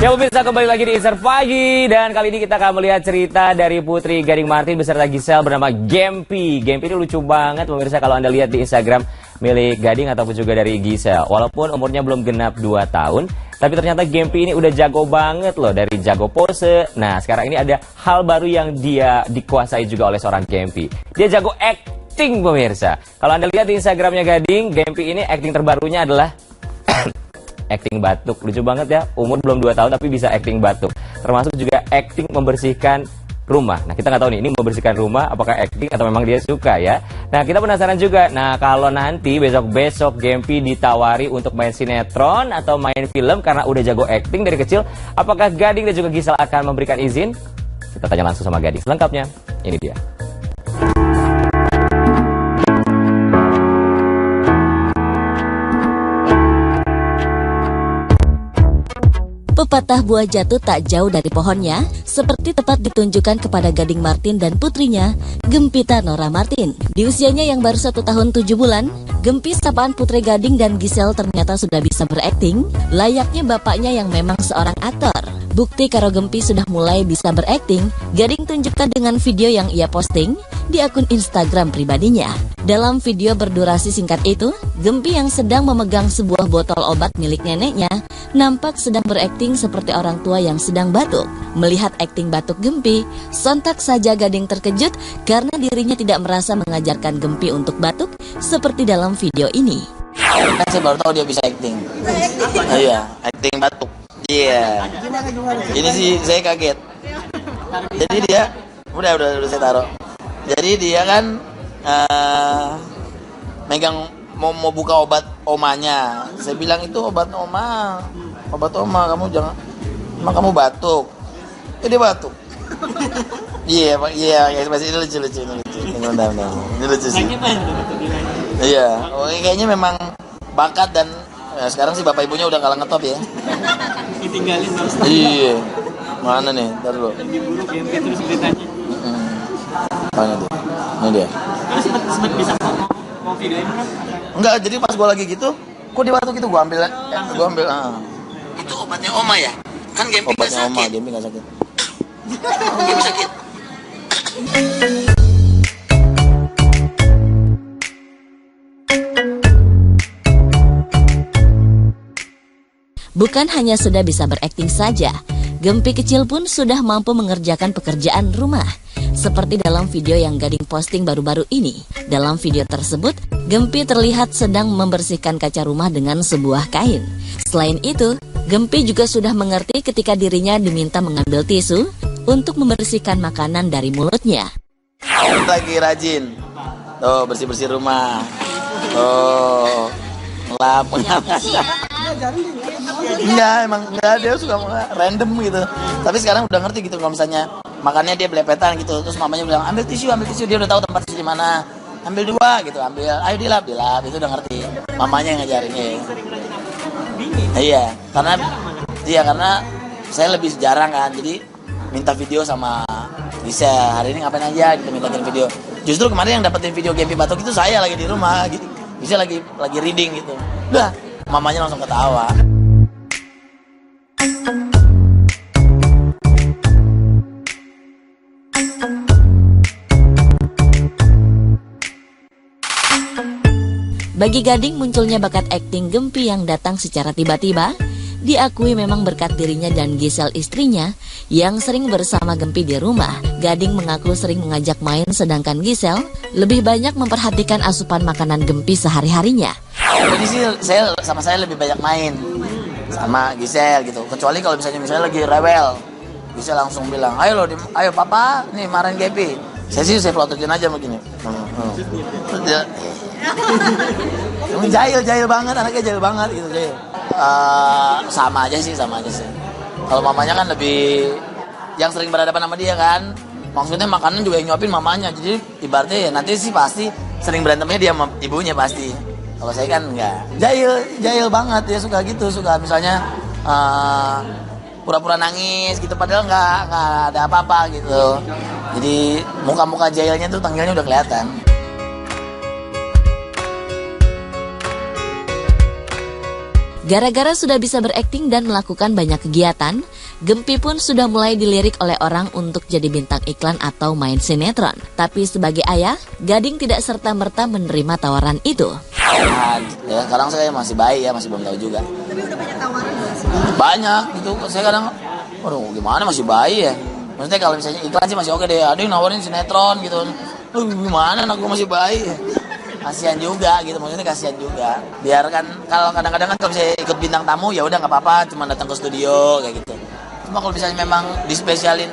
Ya pemirsa, kembali lagi di Insert Pagi. Dan kali ini kita akan melihat cerita dari Putri Gading Martin beserta Giselle bernama Gempi. Gempi ini lucu banget pemirsa kalau Anda lihat di Instagram milik Gading ataupun juga dari Giselle. Walaupun umurnya belum genap 2 tahun, tapi ternyata Gempi ini udah jago banget loh. Dari jago pose. Nah sekarang ini ada hal baru yang dia dikuasai juga oleh seorang Gempi. Dia jago acting pemirsa. Kalau Anda lihat di Instagramnya Gading, Gempi ini acting terbarunya adalah acting batuk. Lucu banget ya, umur belum 2 tahun tapi bisa acting batuk. Termasuk juga acting membersihkan rumah. Nah kita nggak tahu nih, ini membersihkan rumah apakah acting atau memang dia suka ya. Nah kita penasaran juga, nah kalau nanti besok-besok Gempi ditawari untuk main sinetron atau main film karena udah jago acting dari kecil, apakah Gading dan juga Giselle akan memberikan izin? Kita tanya langsung sama Gading. Selengkapnya, ini dia. Pepatah buah jatuh tak jauh dari pohonnya, seperti tepat ditunjukkan kepada Gading Martin dan putrinya, Gempita Nora Martin. Di usianya yang baru 1 tahun 7 bulan, Gempi sapaan Putri Gading dan Giselle ternyata sudah bisa berakting, layaknya bapaknya yang memang seorang aktor. Bukti kalau Gempi sudah mulai bisa berakting, Gading tunjukkan dengan video yang ia posting di akun Instagram pribadinya. Dalam video berdurasi singkat itu, Gempi yang sedang memegang sebuah botol obat milik neneknya nampak sedang berakting seperti orang tua yang sedang batuk. Melihat akting batuk Gempi, sontak saja Gading terkejut karena dirinya tidak merasa mengajarkan Gempi untuk batuk seperti dalam video ini. Kan saya baru tahu dia bisa acting. Iya, acting batuk. Iya. Ini sih saya kaget. Jadi dia udah saya taruh. Jadi dia kan megang mau buka obat omanya. Saya bilang itu obat oma kamu jangan, emang kamu batuk. Dia batuk. Iya, masih lucu. Ini lucu sih. Iya, kayaknya memang bakat dan sekarang sih bapak ibunya udah kalah ngetop ya. Ditinggalin terus. Iya. Mana nih? Ntar dulu. Diburu Gempi terus beritanya. Mana dia? Ini dia. Terus sempat bisa mau videoin kan? Enggak, jadi pas gua lagi gitu, kok dia batuk gitu gua ambil. Itu obatnya oma ya? Kan Gempi enggak sakit. Obatnya oma, Gempi enggak sakit. Gempi sakit. Bukan hanya sudah bisa berakting saja, Gempi kecil pun sudah mampu mengerjakan pekerjaan rumah. Seperti dalam video yang Gading posting baru-baru ini. Dalam video tersebut, Gempi terlihat sedang membersihkan kaca rumah dengan sebuah kain. Selain itu, Gempi juga sudah mengerti ketika dirinya diminta mengambil tisu untuk membersihkan makanan dari mulutnya. Lagi rajin. Tuh, bersih-bersih rumah. Tuh, ngelap. Enggak, emang enggak, dia suka random gitu. Tapi sekarang udah ngerti gitu kalau misalnya makannya dia belepetan gitu. Terus mamanya bilang, ambil tisu, dia udah tahu tempat tisu di mana. Ambil 2 gitu, ayo dilap, itu udah ngerti. Mamanya yang ngajarinnya. Iya, karena saya lebih jarang kan. Jadi minta video sama Giselle, hari ini ngapain aja gitu, mintain video. Justru kemarin yang dapetin video Gempi batuk itu saya lagi di rumah gitu. Giselle lagi reading gitu. Udah, mamanya langsung ketawa. Bagi Gading, munculnya bakat akting Gempi yang datang secara tiba-tiba diakui memang berkat dirinya dan Giselle istrinya yang sering bersama Gempi di rumah. Gading mengaku sering mengajak main sedangkan Giselle lebih banyak memperhatikan asupan makanan Gempi sehari-harinya. Jadi sih saya lebih banyak main sama Giselle gitu. Kecuali kalau misalnya lagi rewel, Giselle langsung bilang, ayo papa, nih marahin Gempi. Saya pelototin aja begini. Jahil banget, anaknya jahil banget gitu. Sama aja sih. Kalau mamanya kan lebih yang sering berhadapan sama dia kan. Maksudnya makanan juga yang nyuapin mamanya. Jadi ibaratnya ya nanti sih pasti sering berantemnya dia sama ibunya pasti. Kalau saya kan enggak. Jahil banget ya, suka misalnya pura-pura nangis gitu padahal nggak ada apa-apa gitu. Jadi muka-muka jahilnya tuh tanggalnya udah kelihatan. Gara-gara sudah bisa berakting dan melakukan banyak kegiatan, Gempi pun sudah mulai dilirik oleh orang untuk jadi bintang iklan atau main sinetron. Tapi sebagai ayah, Gading tidak serta-merta menerima tawaran itu. Nah, ya sekarang saya masih bayi ya, masih belum tahu juga. Tapi udah banyak tawaran nggak sih? Banyak gitu, saya kadang, waduh gimana masih bayi ya. Maksudnya kalau misalnya iklan sih masih oke deh, ada yang nawarin sinetron gitu. Gimana anak gue masih bayi ya. Kasihan juga gitu, maksudnya kasihan juga. Biarkan kalau kadang-kadang kan kalau misalnya ikut bintang tamu ya udah nggak apa-apa, cuma datang ke studio kayak gitu. Cuma kalau misalnya memang dispesialin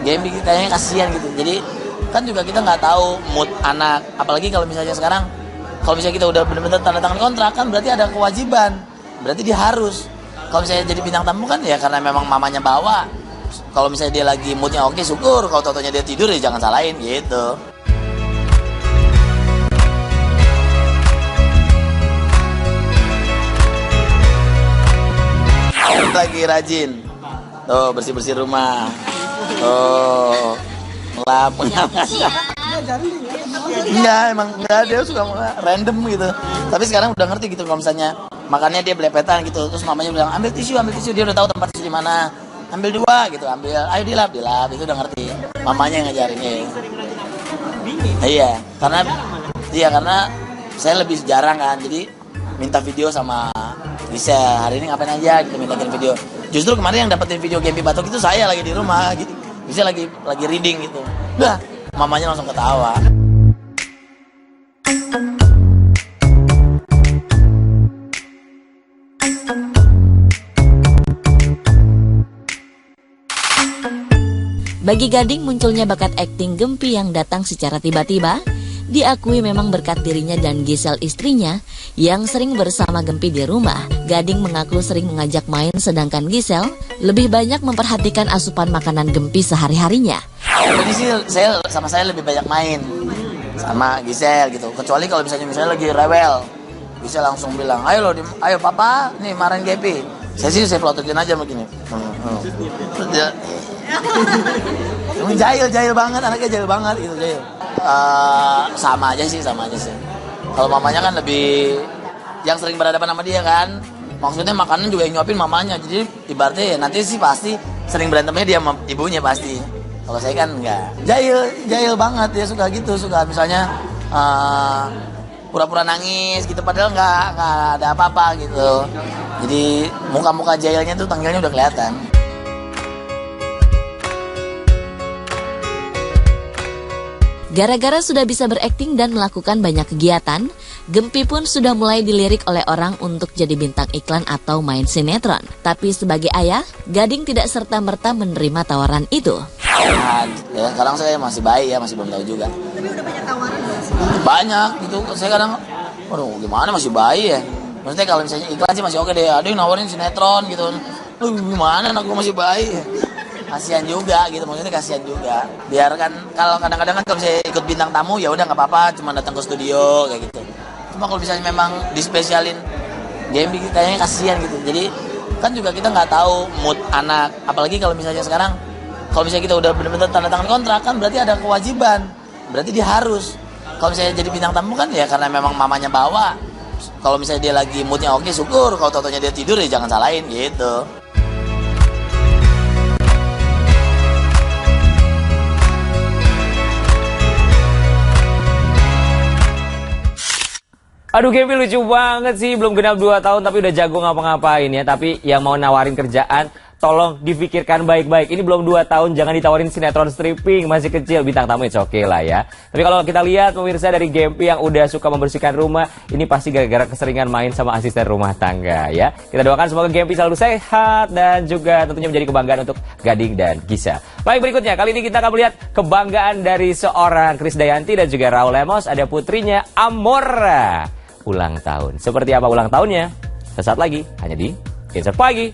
game kayaknya kasihan gitu. Jadi kan juga kita nggak tahu mood anak, apalagi kalau misalnya sekarang kalau misalnya kita udah benar-benar tanda tangan kontrak kan berarti ada kewajiban, berarti dia harus. Kalau misalnya jadi bintang tamu kan ya karena memang mamanya bawa. Kalau misalnya dia lagi moodnya oke syukur, kalau totonya dia tidur ya jangan salahin gitu. Lagi rajin tuh bersih-bersih rumah ngelap enggak emang enggak, dia suka random gitu, tapi sekarang udah ngerti gitu. Kalau misalnya makannya dia belepetan gitu, terus mamanya bilang ambil tisu, dia udah tahu tempat tisu di mana, ambil 2 gitu, ambil ayo dilap, itu udah ngerti, mamanya yang ngajarinnya. Karena saya lebih jarang kan, jadi minta video sama Gisel, hari ini ngapain aja gitu, mintain video. Justru kemarin yang dapetin video Gempi Batuk itu saya lagi di rumah gitu. Gisel lagi reading gitu. Udah, mamanya langsung ketawa. Bagi Gading, munculnya bakat akting Gempi yang datang secara tiba-tiba diakui memang berkat dirinya dan Gisel istrinya yang sering bersama Gempi di rumah. Gading mengaku sering mengajak main, sedangkan Gisel lebih banyak memperhatikan asupan makanan Gempi sehari-harinya. Jadi sih saya lebih banyak main sama Gisel gitu. Kecuali kalau misalnya lagi rewel, Gisel langsung bilang, ayo papa nih marahin Gempi. Saya pelototin aja begini. Jahil banget, anaknya jahil banget gitu, jahil. Sama aja sih. Kalau mamanya kan lebih yang sering berhadapan sama dia kan. Maksudnya makanan juga yang nyuapin mamanya. Jadi ibaratnya ya nanti sih pasti sering berantemnya dia sama ibunya pasti. Kalau saya kan enggak. Jahil banget, dia suka gitu, suka misalnya pura-pura nangis gitu padahal nggak ada apa-apa gitu. Jadi muka-muka jahilnya tuh tanggalnya udah kelihatan. Gara-gara sudah bisa berakting dan melakukan banyak kegiatan, Gempi pun sudah mulai dilirik oleh orang untuk jadi bintang iklan atau main sinetron. Tapi sebagai ayah, Gading tidak serta-merta menerima tawaran itu. Nah, ya sekarang saya masih bayi ya, masih belum tahu juga. Tapi udah banyak tawaran nggak sih? Banyak gitu, saya kadang, waduh gimana masih bayi ya. Maksudnya kalau misalnya iklan sih masih oke deh, ada yang nawarin sinetron gitu. Gimana anak gue masih bayi ya. Kasihan juga gitu, maksudnya kasihan juga. Biarkan kalau kadang-kadang kan kalau misalnya ikut bintang tamu ya udah nggak apa-apa, cuma datang ke studio kayak gitu. Cuma kalau misalnya memang dispesialin game kayaknya kasihan gitu. Jadi kan juga kita nggak tahu mood anak, apalagi kalau misalnya sekarang kalau misalnya kita udah benar-benar tanda tangan kontrak kan berarti ada kewajiban, berarti dia harus. Kalau misalnya jadi bintang tamu kan ya karena memang mamanya bawa. Kalau misalnya dia lagi moodnya oke syukur, kalau totonya dia tidur ya jangan salahin gitu. Aduh, Gempi lucu banget sih, belum genap 2 tahun tapi udah jago ngapa-ngapain ya. Tapi yang mau nawarin kerjaan, tolong difikirkan baik-baik. Ini belum 2 tahun, jangan ditawarin sinetron stripping, masih kecil, bintang tamu it's okay lah ya. Tapi kalau kita lihat pemirsa dari Gempi yang udah suka membersihkan rumah, ini pasti gara-gara keseringan main sama asisten rumah tangga ya. Kita doakan semoga Gempi selalu sehat dan juga tentunya menjadi kebanggaan untuk Gading dan Gisel. Baik, berikutnya kali ini kita akan melihat kebanggaan dari seorang Krisdayanti dan juga Raul Lemos, ada putrinya Amora. Ulang tahun. Seperti apa ulang tahunnya? Sesaat lagi, hanya di Insert Pagi.